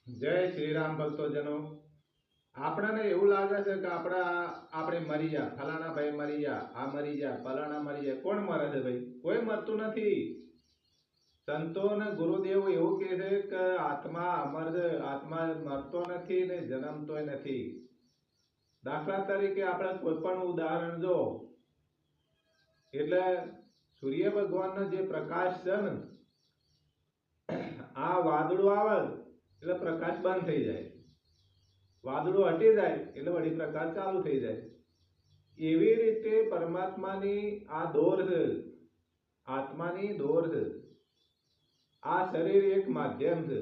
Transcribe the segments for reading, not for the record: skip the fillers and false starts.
જય શ્રી રામ ભક્તોજનો. આપણને એવું લાગે છે કે આપણે મરી ગયા, ફલાણા ભાઈ મરી ગયા, આ મરી ગયા, ફલાણા મરી ગયા. કોણ મરે છે ભાઈ? કોઈ મરતું નથી. સંતો અને ગુરુદેવ એવું કહે છે કે આત્મા અમર છે, આત્મા મરતો નથી ને જન્મતોય નથી. દાખલા તરીકે આપણે કોઈ પણ ઉદાહરણ જો, એટલે સૂર્ય ભગવાનનો જે પ્રકાશ છે ને, આ વાદળું આવે એટલે પ્રકાશ બંધ થઈ જાય, વાદળું હટી જાય એટલે વળી પ્રકાશ ચાલુ થઈ જાય. એવી રીતે પરમાત્માની આ દોર છે, આત્માની દોર છે. આ શરીર એક માધ્યમ છે,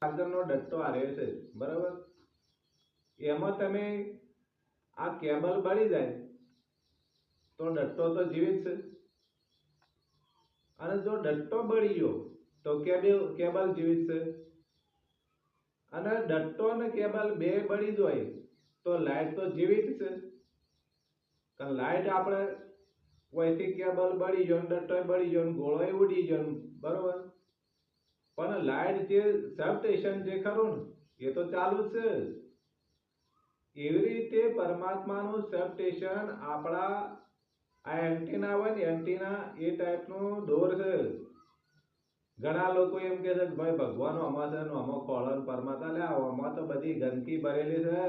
ચાર્જરનો ડટ્ટો આરે છે, બરાબર. એમાં તમે આ કેબલ બળી જાય તો ડટ્ટો તો જીવિત છે, અને જો ડટ્ટો બળી ગયો તો કેબલ જીવિત છે. અને ડટ્ટો અને કેબલ બે બળી જાય તો લાઈટ તો જીવિત છે. કારણ લાઈટ આપણે કોઈથી કેબલ બળી ગયો, ડટ્ટો બળી ગયો, ગોળો ઉડી ગયો, બરોબર. પણ લાઈટ જે સબસ્ટેશન જે ખરું ને એ તો ચાલુ જ છે. એવી રીતે પરમાત્માનું સબસ્ટેશન આપણા આ એન્ટીના હોય ને, એન્ટીના એ ટાઈપનું દોર છે. ઘણા લોકો એમ કે છે કે ભાઈ ભગવાન આમાં છે ને આમાં ખોળણ પરમાત્મા, લે આમાં તો બધી ગંદકી ભરેલી છે.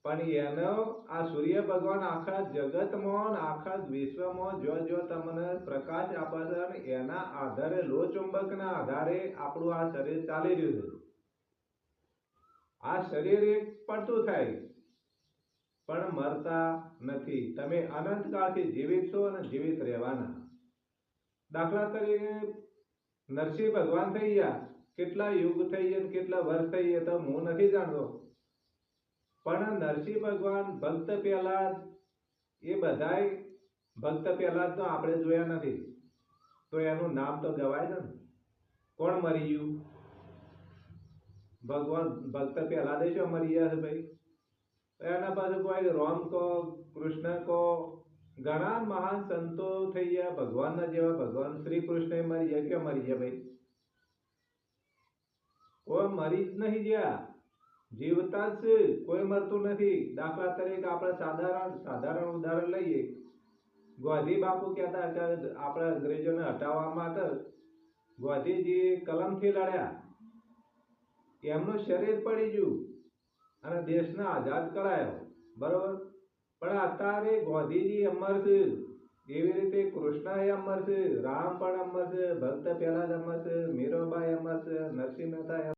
પણ એનો આ સૂર્ય ભગવાન આખા જગતમાં, આખા વિશ્વમાં જો જો તમને પ્રકાશ આપે છે, અને એના આધારે લો ચુંબકના આધારે આપણું આ શરીર ચાલી રહ્યું છે. આ શરીર એક પડતું થાય પણ મરતા નથી. તમે અનંતકાળથી જીવિત છો અને જીવિત રહેવાના. દાખલા તરીકે નરસિંહ ભગવાન થઈ ગયા, કેટલા યુગ થઈ ગયા, કેટલા વર્ષ થઈ ગયા તો હું નથી જાણતો. પણ નરસિંહ ભગવાન ભક્ત પહેલા, એ બધાય ભક્ત પહેલા તો આપણે જોયા નથી, તો એનું નામ તો ગવાય ને. કોણ મરી ગયું? ભગવાન ભક્ત પહેલા દેશો મરી ગયા છે ભાઈ. એના પાછળ કોઈ રામ કો, કૃષ્ણ કો, ઘણા મહાન સંતો થઈ ગયા, ભગવાનના જેવા ભગવાન શ્રી કૃષ્ણ મરી ગયા. ક્યાં મરી ગયા ભાઈ? કોઈ મરી જ નહીં ગયા, જીવતા જ છે, કોઈ મરતું નથી. દાખલા તરીકે આપણે સાધારણ ઉદાહરણ લઈએ. ગાંધી બાપુ કહેતા કે આપણે અંગ્રેજોને હટાવવા માટે ગાંધીજી કલમથી લડ્યા, એમનું શરીર પડી ગયું અને દેશને આઝાદ કરાયો, બરોબર. પણ અત્યારે ગાંધીજી અમર છે, એવી રીતે કૃષ્ણ અમર છે, રામ પણ અમર છે, ભક્ત પહેલા અમર છે, મીરાબાઈ અમર છે, નરસિંહ મહેતા